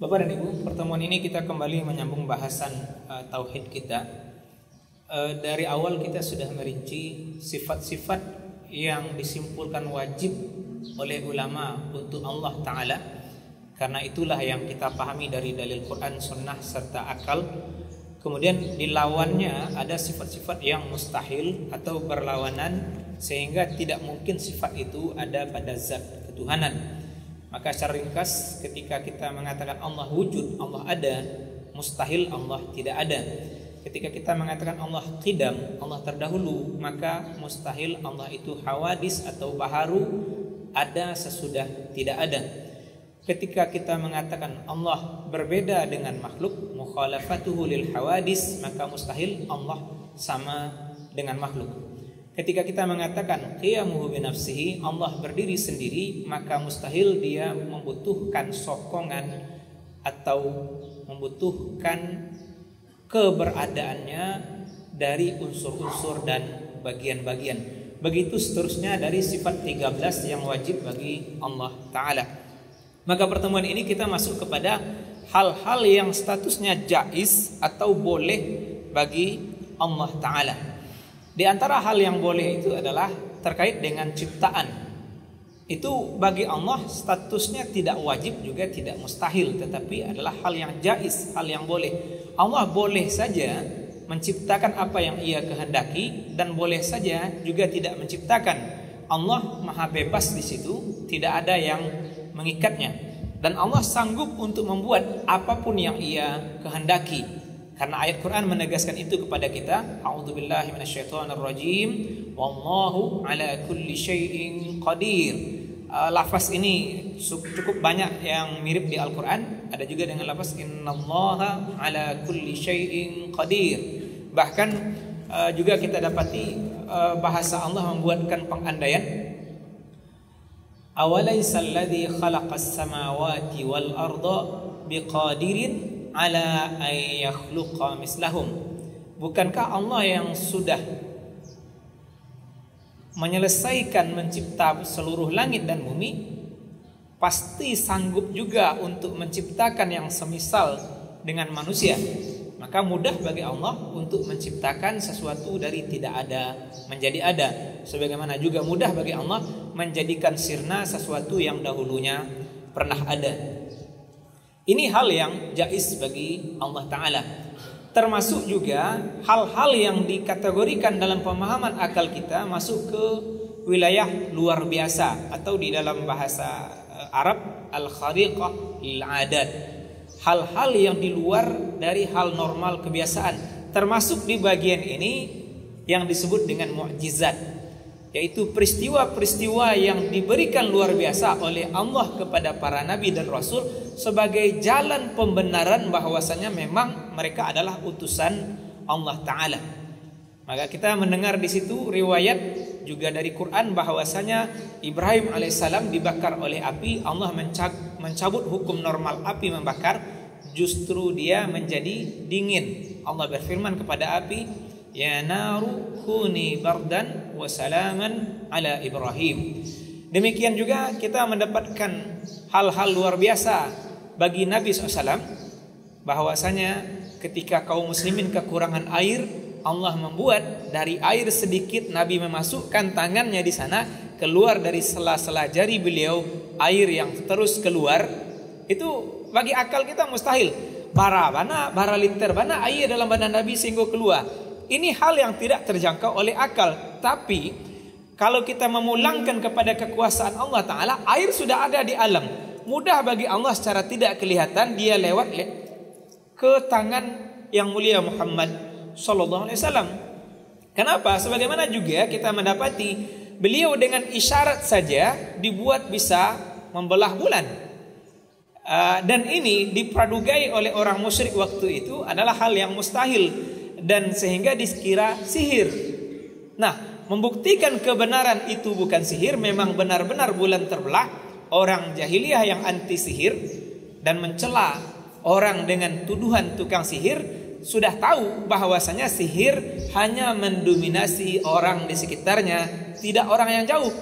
Bapak dan Ibu, pertemuan ini kita kembali menyambung bahasan tauhid kita. Dari awal kita sudah merinci sifat-sifat yang disimpulkan wajib oleh ulama untuk Allah Ta'ala. Karena itulah yang kita pahami dari dalil Quran, sunnah, serta akal. Kemudian dilawannya ada sifat-sifat yang mustahil atau berlawanan, sehingga tidak mungkin sifat itu ada pada zat ketuhanan. Maka secara ringkas, ketika kita mengatakan Allah wujud, Allah ada, mustahil Allah tidak ada. Ketika kita mengatakan Allah qidam, Allah terdahulu, maka mustahil Allah itu hawadis atau baharu, ada sesudah tidak ada. Ketika kita mengatakan Allah berbeda dengan makhluk, mukhalafatuhu lil hawadis, maka mustahil Allah sama dengan makhluk. Ketika kita mengatakan qiyamuhu binafsihi, Allah berdiri sendiri, maka mustahil dia membutuhkan sokongan atau membutuhkan keberadaannya dari unsur-unsur dan bagian-bagian. Begitu seterusnya dari sifat 13 yang wajib bagi Allah Ta'ala. Maka pertemuan ini kita masuk kepada hal-hal yang statusnya jaiz atau boleh bagi Allah Ta'ala. Di antara hal yang boleh itu adalah terkait dengan ciptaan. Itu bagi Allah statusnya tidak wajib juga tidak mustahil, tetapi adalah hal yang jaiz, hal yang boleh. Allah boleh saja menciptakan apa yang Ia kehendaki dan boleh saja juga tidak menciptakan. Allah maha bebas di situ, tidak ada yang mengikatnya. Dan Allah sanggup untuk membuat apapun yang Ia kehendaki. Karena ayat Quran menegaskan itu kepada kita. A'udzubillahi minasyaitonirrajim. Wallahu ala kulli syai'in qadir. Lafaz ini cukup banyak yang mirip di Al-Quran. Ada juga dengan lafaz innallaha ala kulli syai'in qadir. Bahkan juga kita dapati bahasa Allah membuatkan pengandaian. Awalaysal ladzi khalaqas samawati wal arda biqadirin ala ay yakhluqa mislahum. Bukankah Allah yang sudah menyelesaikan mencipta seluruh langit dan bumi, pasti sanggup juga untuk menciptakan yang semisal dengan manusia. Maka mudah bagi Allah untuk menciptakan sesuatu dari tidak ada menjadi ada. Sebagaimana juga mudah bagi Allah menjadikan sirna sesuatu yang dahulunya pernah ada. Ini hal yang jaiz bagi Allah Ta'ala. Termasuk juga hal-hal yang dikategorikan dalam pemahaman akal kita masuk ke wilayah luar biasa, atau di dalam bahasa Arab al-khariqah lil-adat. Hal-hal yang di luar dari hal normal kebiasaan. Termasuk di bagian ini yang disebut dengan mukjizat, yaitu peristiwa-peristiwa yang diberikan luar biasa oleh Allah kepada para nabi dan rasul sebagai jalan pembenaran bahwasanya memang mereka adalah utusan Allah Ta'ala. Maka kita mendengar di situ riwayat juga dari Quran bahwasanya Ibrahim alaihissalam dibakar oleh api. Allah mencabut hukum normal api membakar, justru dia menjadi dingin. Allah berfirman kepada api, ya naru kuni bardan wa salaman ala Ibrahim. Demikian juga kita mendapatkan hal-hal luar biasa bagi Nabi SAW, bahwasanya ketika kaum muslimin kekurangan air, Allah membuat dari air sedikit, Nabi memasukkan tangannya di sana, keluar dari sela-sela jari beliau air yang terus keluar. Itu bagi akal kita mustahil. Bara liter bana air dalam badan Nabi sehingga keluar. Ini hal yang tidak terjangkau oleh akal. Tapi kalau kita memulangkan kepada kekuasaan Allah Ta'ala, air sudah ada di alam. Mudah bagi Allah secara tidak kelihatan, dia lewat ke tangan yang mulia Muhammad Sallallahu Alaihi Wasallam. Kenapa? Sebagaimana juga kita mendapati beliau dengan isyarat saja dibuat bisa membelah bulan. Dan ini dipradugai oleh orang musyrik waktu itu adalah hal yang mustahil, dan sehingga dikira sihir. Nah, membuktikan kebenaran itu bukan sihir, memang benar-benar bulan terbelah. Orang jahiliyah yang anti sihir dan mencela orang dengan tuduhan tukang sihir sudah tahu bahwasanya sihir hanya mendominasi orang di sekitarnya, tidak orang yang jauh.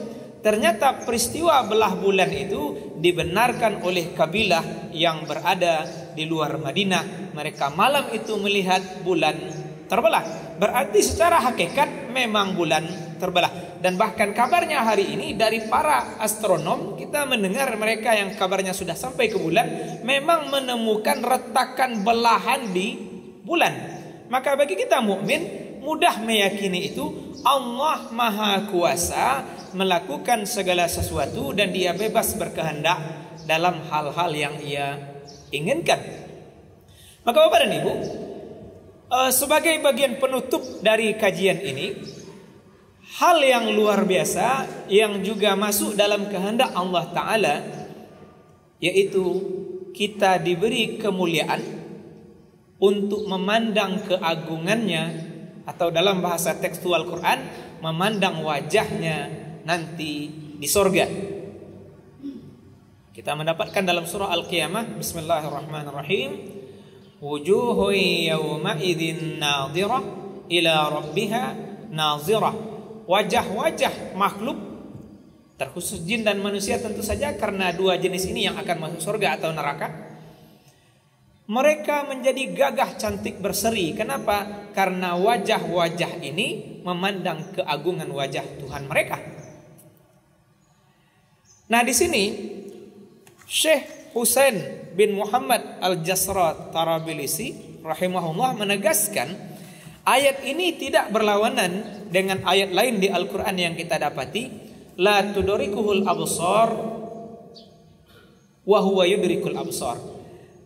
ternyata peristiwa belah bulan itu dibenarkan oleh kabilah yang berada di luar Madinah. Mereka malam itu melihat bulan terbelah. Berarti secara hakikat memang bulan terbelah. Dan bahkan kabarnya hari ini dari para astronom, kita mendengar mereka yang kabarnya sudah sampai ke bulan memang menemukan retakan belahan di bulan. Maka bagi kita mukmin mudah meyakini itu Allah Maha Kuasa melakukan segala sesuatu dan Dia bebas berkehendak dalam hal-hal yang Ia inginkan. Maka Bapak dan Ibu, sebagai bagian penutup dari kajian ini, hal yang luar biasa yang juga masuk dalam kehendak Allah Ta'ala, yaitu kita diberi kemuliaan untuk memandang keagungannya, atau dalam bahasa tekstual Quran, memandang wajahnya nanti di sorga. Kita mendapatkan dalam surah Al-Qiyamah, Bismillahirrahmanirrahim, wujuhun yawma idzin nadhirah ila rabbiha nadhirah. Wajah-wajah makhluk, terkhusus jin dan manusia tentu saja, karena dua jenis ini yang akan masuk surga atau neraka, mereka menjadi gagah cantik berseri. Kenapa? Karena wajah-wajah ini memandang keagungan wajah Tuhan mereka. Nah, di sini Syekh Husain bin Muhammad Al-Jasra Tarabilisi rahimahullah menegaskan ayat ini tidak berlawanan dengan ayat lain di Al-Quran yang kita dapati, la tudrikuhul absar wa huwa yudrikul absar.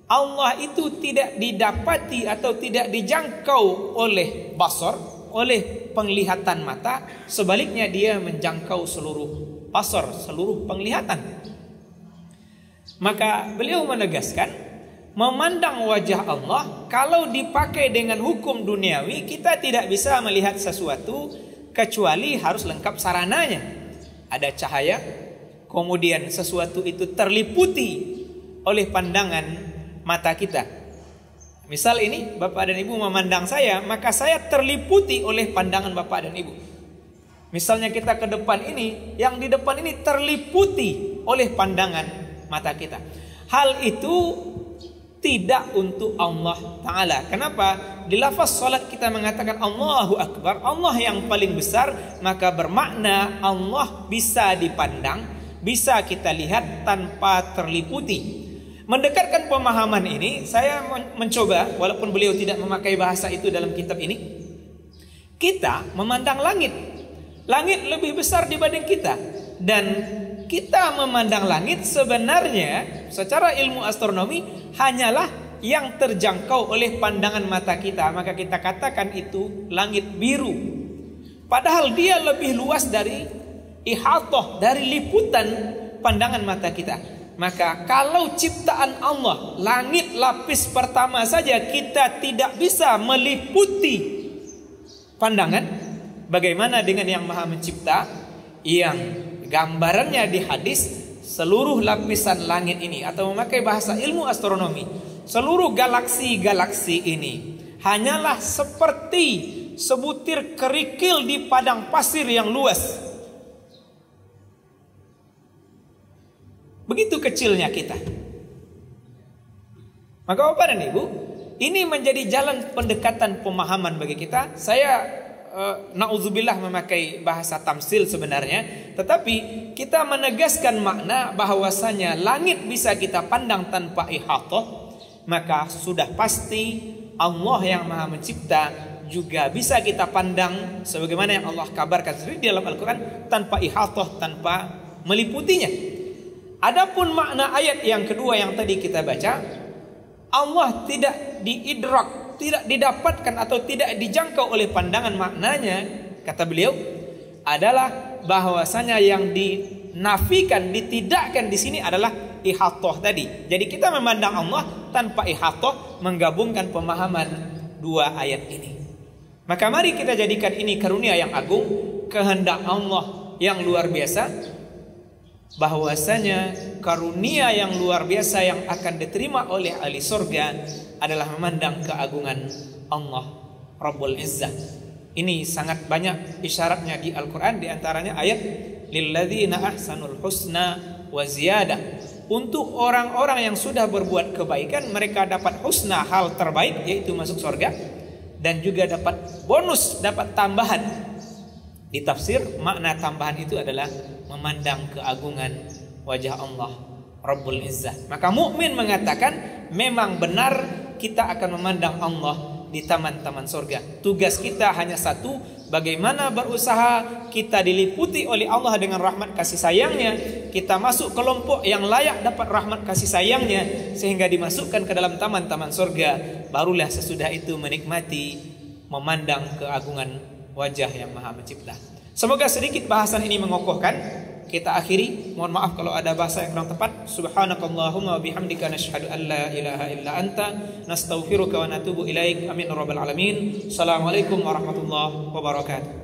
Allah itu tidak didapati atau tidak dijangkau oleh basar, oleh penglihatan mata. Sebaliknya Dia menjangkau seluruh basar, seluruh penglihatan. Maka beliau menegaskan, memandang wajah Allah kalau dipakai dengan hukum duniawi, kita tidak bisa melihat sesuatu kecuali harus lengkap sarananya. Ada cahaya, kemudian sesuatu itu terliputi oleh pandangan mata kita. Misal ini Bapak dan Ibu memandang saya, maka saya terliputi oleh pandangan Bapak dan Ibu. Misalnya kita ke depan ini, yang di depan ini terliputi oleh pandangan mata kita. Hal itu tidak untuk Allah Ta'ala. Kenapa? Di lafaz salat kita mengatakan Allahu Akbar, Allah yang paling besar, maka bermakna Allah bisa dipandang, bisa kita lihat tanpa terliputi. Mendekatkan pemahaman ini, saya mencoba, walaupun beliau tidak memakai bahasa itu dalam kitab ini, kita memandang langit. Langit lebih besar dibanding kita. Dan kita memandang langit sebenarnya secara ilmu astronomi hanyalah yang terjangkau oleh pandangan mata kita. Maka kita katakan itu langit biru. Padahal dia lebih luas dari ihatah, dari liputan pandangan mata kita. Maka kalau ciptaan Allah, langit lapis pertama saja kita tidak bisa meliputi pandangan, bagaimana dengan yang Maha Mencipta, yang gambarannya di hadis seluruh lapisan langit ini, atau memakai bahasa ilmu astronomi, seluruh galaksi-galaksi ini hanyalah seperti sebutir kerikil di padang pasir yang luas. Begitu kecilnya kita. Maka Bapak dan Ibu, ini menjadi jalan pendekatan pemahaman bagi kita. Saya na'udzubillah memakai bahasa tamsil sebenarnya, tetapi kita menegaskan makna bahwasanya langit bisa kita pandang tanpa ihatah, maka sudah pasti Allah yang Maha Mencipta juga bisa kita pandang sebagaimana yang Allah kabarkan sendiri di dalam Al-Quran, tanpa ihatah, tanpa meliputinya. Adapun makna ayat yang kedua yang tadi kita baca, Allah tidak diidrak, tidak didapatkan atau tidak dijangkau oleh pandangan, maknanya kata beliau adalah bahwasanya yang dinafikan, ditidakkan di sini adalah ihatah tadi. Jadi kita memandang Allah tanpa ihatah, menggabungkan pemahaman dua ayat ini. Maka mari kita jadikan ini karunia yang agung, kehendak Allah yang luar biasa, bahwasanya karunia yang luar biasa yang akan diterima oleh ahli surga adalah memandang keagungan Allah Rabbul Izzah. Ini sangat banyak isyaratnya di Al-Quran, di antaranya ayat lilladzina ahsanul husna wa ziyadah. Untuk orang-orang yang sudah berbuat kebaikan, mereka dapat husna, hal terbaik, yaitu masuk surga, dan juga dapat bonus, dapat tambahan. Di tafsir, makna tambahan itu adalah memandang keagungan wajah Allah Rabbul Izzah. Maka mukmin mengatakan memang benar kita akan memandang Allah di taman-taman surga. Tugas kita hanya satu, bagaimana berusaha kita diliputi oleh Allah dengan rahmat kasih sayangnya, kita masuk kelompok yang layak dapat rahmat kasih sayangnya, sehingga dimasukkan ke dalam taman-taman surga. Barulah sesudah itu menikmati, memandang keagungan wajah yang maha mencipta. Semoga sedikit bahasan ini mengokohkan. Kita akhiri, mohon maaf kalau ada bahasa yang kurang tepat. Subhanakallahumma wa bihamdika nasyhadu an la ilaha illa anta nastaghfiruka wa natubu ilaik. Amin ya rabbal alamin. Assalamualaikum warahmatullahi wabarakatuh.